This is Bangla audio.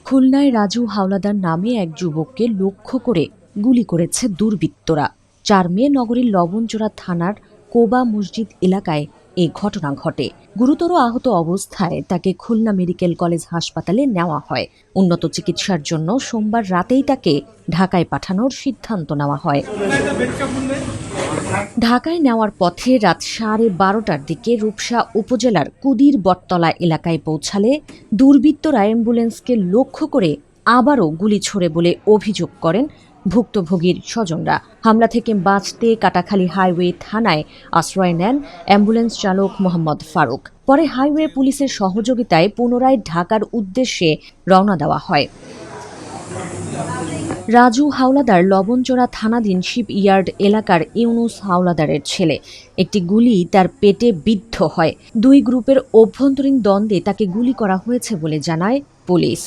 খুলনায় রাজু হাওলাদার নামে এক যুবককে লক্ষ্য করে গুলি করেছে দুর্বৃত্তরা। ৪ মে নগরীর লবণজোড়া থানার কোবা মসজিদ এলাকায় এই ঘটনা ঘটে। গুরুতর আহত অবস্থায় তাকে খুলনা মেডিকেল কলেজ হাসপাতালে নেওয়া হয়। উন্নত চিকিৎসার জন্য সোমবার রাতেই তাকে ঢাকায় পাঠানোর সিদ্ধান্ত নেওয়া হয়। ঢাকায় নেওয়ার পথে রাত 12:30টার দিকে রূপসা উপজেলার কুদির বটতলা এলাকায় পৌঁছালে দুর্বৃত্তরা অ্যাম্বুলেন্সকে লক্ষ্য করে আবারও গুলি ছোড়ে বলে অভিযোগ করেন ভুক্তভোগীর স্বজনরা। হামলা থেকে বাঁচতে কাটাখালী হাইওয়ে থানায় আশ্রয় নেন অ্যাম্বুলেন্স চালক মোহাম্মদ ফারুক। পরে হাইওয়ে পুলিশের সহযোগিতায় পুনরায় ঢাকার উদ্দেশ্যে রওনা দেওয়া হয়। রাজু হাওলাদার লবণজোড়া থানাধীন শিপ ইয়ার্ড এলাকার ইউনুস হাওলাদারের ছেলে। একটি গুলি তার পেটে বিদ্ধ হয়। 2 গ্রুপের অভ্যন্তরীণ দ্বন্দ্বে তাকে গুলি করা হয়েছে বলে জানায় পুলিশ।